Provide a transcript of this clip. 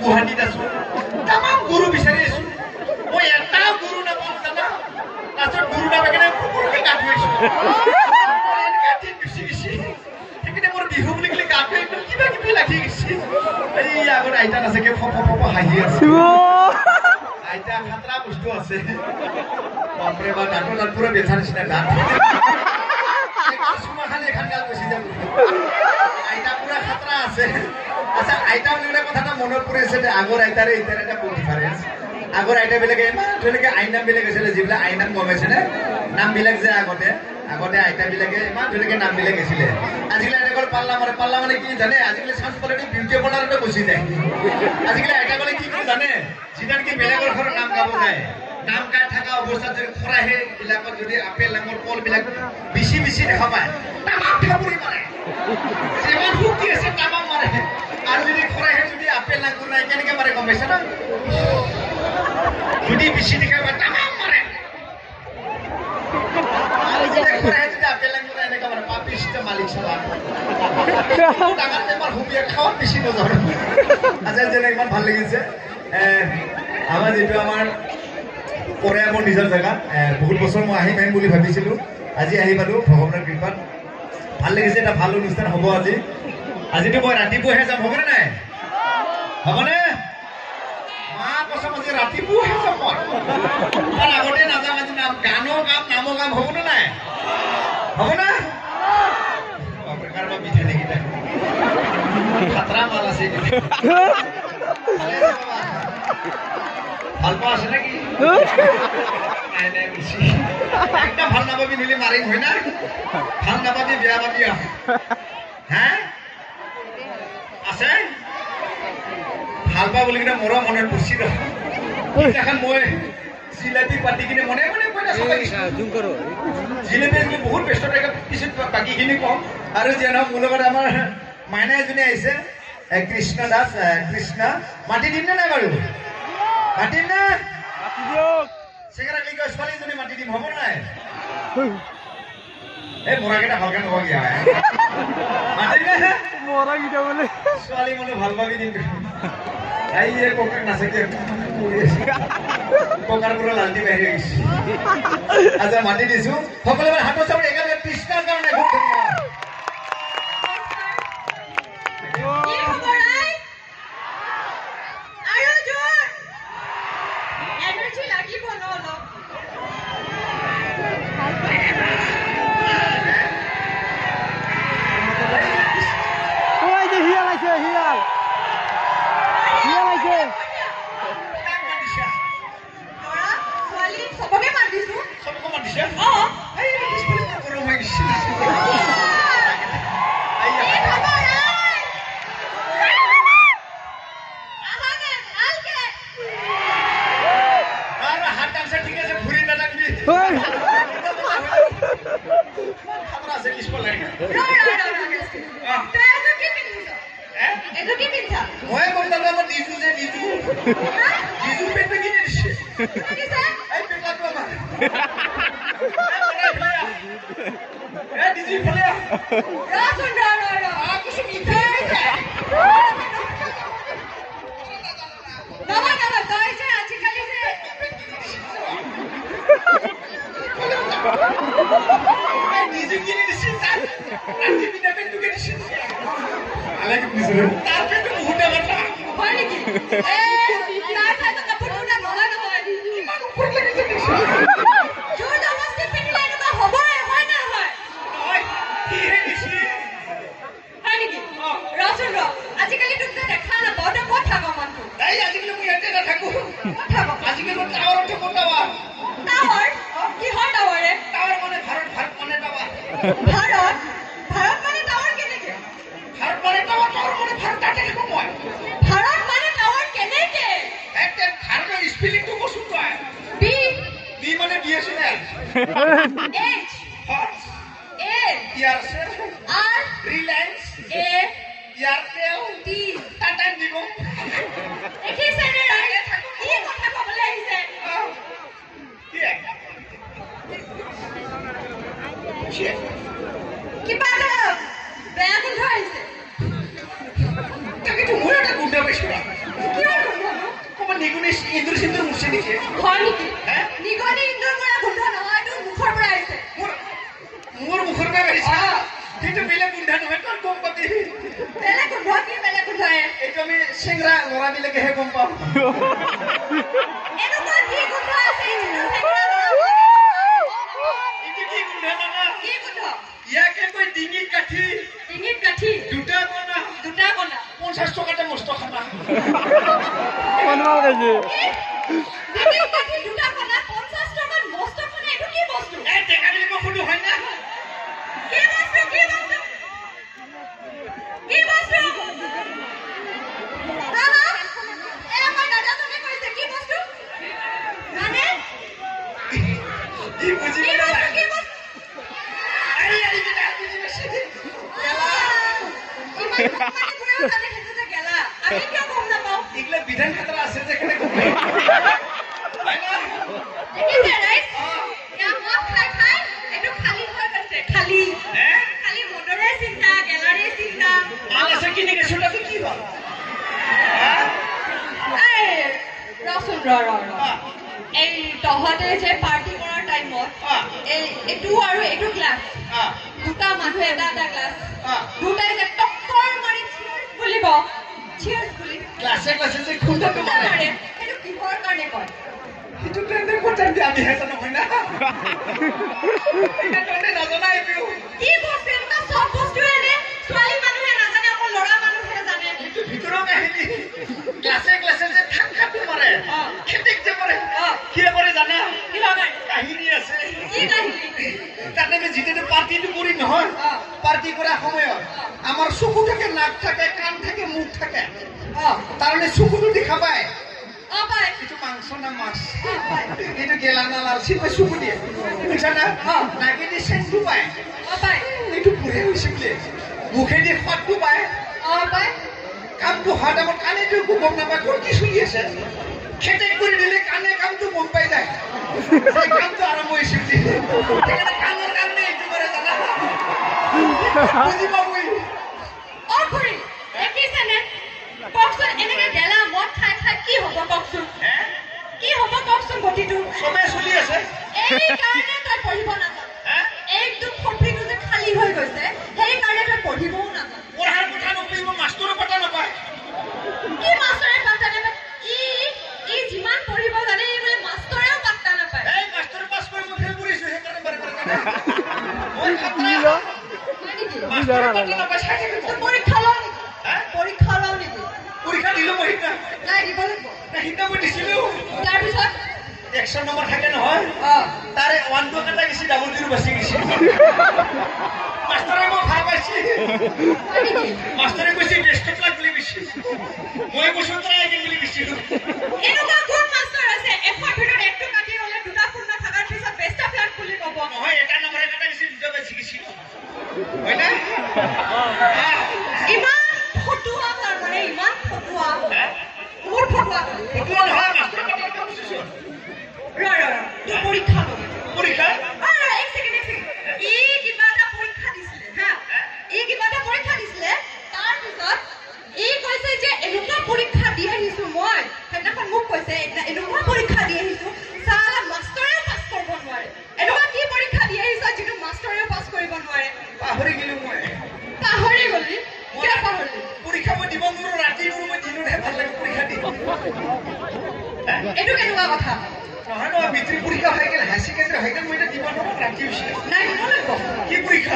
গুৱাহাটীত আছো তামাম গুৰু বিচাৰি আছো মই এটা গুৰু নাপাম জানা তাৰপিছত গুৰু নাপাকিনে কুকুৰকে গা ধুৱাইছো এনেকা দিন গুচি গৈছে সেইকাৰণে মোৰ বিহু বুলি ক'লে গাটো একদম কিবা কিবি লাগি গৈছে এই আগত আইতা নাচাকে ফপ হাঁহি আছে আইতা খাতৰা বস্তু আছে বাপৰে বা দাঁতৰ দাঁত পুৰা বেথা নিচিনা দাঁত চুমা খালি এখন গাল গুচি যাব আইতা পুৰা খাতৰা আছে আচ্ছা আইতা বুলি কথা এটা মনত পৰি আছে যে আগৰ আইতাৰে এতিয়াৰ এটা বহুত ডিফাৰেঞ্চ আগৰ আইতাবিলাকে ইমান ধুনীয়াকৈ আইনামবিলাক আছিলে যিবিলাক আইনাম গমাইছে নে নামবিলাক যে আগতে আইতাবিলাকে ইমান ধুনীয়াকৈ নামবিলাক আছিলে আজিকালি আইতাকল পাল্লা মানে কি জানে আজিকালি চান্স পালে বিউটি পাৰ্লাৰতে গুচি যায় আজিকালি আইতাকলে কি কৰে জানে যিমান কি বেলেগৰ ঘৰৰ নাম গাব যায় নাম গাই থকা অৱস্থাত যদি খৰাহে বিলাকত যদি আপেল আঙুৰ কলবিলাক বেছি দেখা পায় তামাম ঠাপুৰি মাৰে যিমান সুখী আছে তামাম মাৰে আৰু যদি খৰাহে যদি আপেল আঙুৰ নাই কেনেকৈ মাৰে গম পাইছে না যদি বেছি দেখা পায় তামাম মাৰে আৰু যদি খৰাহে যদি আপেল আঙুৰ নাই এনেকৈ মাৰে পাপিষ্ট মালিক চালা ডাঙৰ বেমাৰ হুমিয়া খাওয়াত বেছি নজৰ আচ্ছা যেনে ইমান ভাল লাগিছে আমাৰ যিটো আমাৰ পৰে মোৰ নিজৰ জেগাত বহুত বছৰ মই আহিম বুলি ভাবিছিলোঁ আজি আহি পালোঁ ভগৱানৰ কৃপাত ভাল লাগিছে এটা ভাল অনুষ্ঠান হ'ব আজিতো মই ৰাতিপুৱাহে যাম হ'বনে নাই হ'বনে মা কচম আজি ৰাতিপুৱাহে যাম মই আগতে নাযাম আজি গানো গাম নামো গাম হ'বনে নাই হ'বনে কাৰোবাৰ বিধে নেকি খাতৰা মাল আছে ভাল পোৱা আছে নেকি একটা ভাল নাপাবি নিলে মাৰিম হয় না ভাল নাপাবি বেয়া পাবি হে আছে ভাল পা বুলি কিনে মোৰো মনত পৰছি এখন মই জিলাপি পাতি কিনে মনে জিলাপি বহুত ব্যস্ত থাকে পিছত বাকীখিনি কম আৰু যে নহওক মোৰ লগত আমাৰ মাইনা এজনী আহিছে কৃষ্ণ দাস কৃষ্ণ মাতি দিম নে নাই বাৰু মাতিম না মাতি দিয়ক সেখানে কি কয় ছোৱালীজনী মাতি দিম হ'ব নাই এই মৰাকেইটা ভালকে নকগিয়া মাতিম না মৰাকেইটা বোলে ছোৱালী মানে ভাল পাবি দিম এই যে কোকাক নাচাকে কোকাৰ পৰা লালটি বাহিৰ গৈছে আচ্ছা মাতি দিছো সকলোৰে হাতৰ চাপৰি একেলগে কৃষ্ণৰ কাৰণে খুব Kiba, beya kun thayse. Taki tu mura ta gunda beshura. Kiba সিন্দুর মুছে নেকি হয় নেকি নিগনি ইন্দুৰ পৰা গোন্ধ নহয় এইটো মুখৰ পৰা আহিছে মোৰ মুখৰ পৰা আহিছে কিন্তু বেলেগ গোন্ধ নহয় তোৰ গম পাবি বেলেগ গোন্ধ কি বেলেগ গোন্ধ এইটো আমি চেংৰা লৰা বিলাকেহে গম পাওঁ এনেকুৱা কি গোন্ধ আছে এইটো চেংৰা এইটো কি গোন্ধ জানা কি গোন্ধ ইয়াকে কই ডিঙিত কাঠি দুটা কণা 50 টকাতে মস্ত খানা কোনমাল গাইছে ডিঙিত কাঠি দুটা কণা 50 টকাত মস্ত খানা এইটো কি বস্তু এই টেকালি কো ফুডু হয় না কি বস্তু দাদা মই দাদাজনে কৈছে কি বস্তু মানে কি বুঝি কি বস্তু আই এটা বুঝি বেশি গেলা ইমান মানে পুরো কানে খেতে যে গেলা আমি কি কম না পাও ইগলা বিধান খাতরা আছে যে কেনে কম হয় না দেখিছে রাইট ইয়া মদ খাই একটু খালি হয়ে গেছে খালি খালি মদরে চিন্তা গেলারে চিন্তা আছে কিনে গেছটা তো কি হল এই রসুন র এই তহতে যে পার্টি করার টাইমত এই এটু আৰু এটু গ্লাস দুটা মানুহ এটা গ্লাস দুটাই যে টক্কৰ মাৰি চিয়াৰ্স বুলি ক্লাসে যে খুঁটা তো মাৰে এটু কিহৰ কাৰণে কয় itu ট্রেন্ডে কোথায় দিয়ে আমি হেতা নহয় না এটা ট্রেন্ডে নাজানা এইটো কি বস্তু এটা সব বস্তু এনে ছোৱালী মানুহে নাজানে অকল ল'ৰা মানুহে জানে এইটো ভিতৰৰ কাহিনী ক্লাসে যে ঠাক ঠাক মাৰে খেতিক যে মাৰে কি কৰে জানা কি হয় কাহিনী আছে কি কাহিনী তাতে আমি যেতে পার্টিটো করি নহয় পার্টি করা সময়ত আমার চকু থাকে নাক থাকে কান থাকে মুখ থাকে তার মানে চকুটো দেখা পায় পায় itu মাংস না মাছ itu গেলানা লাল সিপে চকু দিয়ে বুঝছ না নাকে দিয়ে সেন্টু পায় পায় itu পুরে হইছে বলে মুখে দিয়ে ফাটটো পায় পায় কামটো হাত আমার কানে দিয়ে গম নাপায় কোন কি শুনি আছে খেতে করে দিলে কানে কামটো গম পাই যায় সেই কামটো আরম্ভ হইছে এখানে কানের কানে একটু করে জানা বুঝি বাবুই অখৰি দেখিছেনে ককচোন এনেকে গেলা মদ খাই কি হ'ব ককচোন কি হ'ব ককচোন গতিটো সবে চলি আছে এই কাৰণে তই পঢ়িব নাজান একদম ফ্ৰিটো যে খালী হৈ গৈছে সেই কাৰণে তই পঢ়িবও নাজান পঢ়াৰ কথা নকৰিব মাষ্টৰৰ কথা নাপায় কি মাষ্টৰে পাত্তা নাপায় ই যিমান পঢ়িব জানে এই বোলে মাষ্টৰেও পাত্তা নাপায় এই মাষ্টৰ পাছ কৰি মই ফেল কৰিছো সেইকাৰণে বাৰে বাৰে জানে মই খাতৰা মাষ্টৰ পাত্তা নাপায় চাই থাকে পৰীক্ষা লওঁ নেকি পৰীক্ষা দিলো মই হিতা নাই দিব লাগিব হিতা মই দিছিলো তাৰপিছত 100 নম্বৰ থাকে নহয় তাৰে 1 2 কাটা গেছি ডাবল জিৰো বাছি গেছি মাষ্টৰে মই ভাল পাইছি মাষ্টৰে কৈছে বেষ্ট ক্লাস বুলি কৈছে মই কৈছো ট্ৰাই দিম বুলি কৈছিলো এনেকুৱা কোন মাষ্টৰ আছে এফৰ ভিতৰত একটো কাটি গলে দুটা পূৰ্ণ থাকাৰ পিছত বেষ্ট ক্লাস বুলি ক'ব নহয় এটা নম্বৰ কাটা গেছি দুটা বাছি গেছি হয় না ইমান ফটুৱা তাৰমানে ইমান ফটুৱা মোৰ ফটুৱা ফটুৱা নহয় মাষ্টৰ কথা কৈছো ৰ পৰীক্ষা পৰীক্ষা এক ছেকেণ্ড ই কিবা এটা পৰীক্ষা দিছিলে তাৰপিছত ই কৈছে যে এনেকুৱা পৰীক্ষা দি আহিছো মই সেইদিনাখন মোক কৈছে এনেকুৱা পৰীক্ষা দি আহিছো চালা মাষ্টৰেও পাছ কৰিব নোৱাৰে এনেকুৱা কি পৰীক্ষা দি আহিছ যিটো মাষ্টৰেও পাছ কৰিব নোৱাৰে পাহৰি গলো মই পাহৰি গলি কিয় পাহৰিলি পৰীক্ষা মই দিব নোৱাৰো ৰাতি নোৱাৰো মই দিনতহে ভাল লাগে পৰীক্ষা দি এইটো কেনেকুৱা কথা নহয় নহয় মেট্ৰিক পৰীক্ষা হৈ গেল হাই ছেকেণ্ডাৰী হৈ গেল মই এতিয়া দিব নোৱাৰো ৰাতি হৈছে নাই দিব লাগিব কি পৰীক্ষা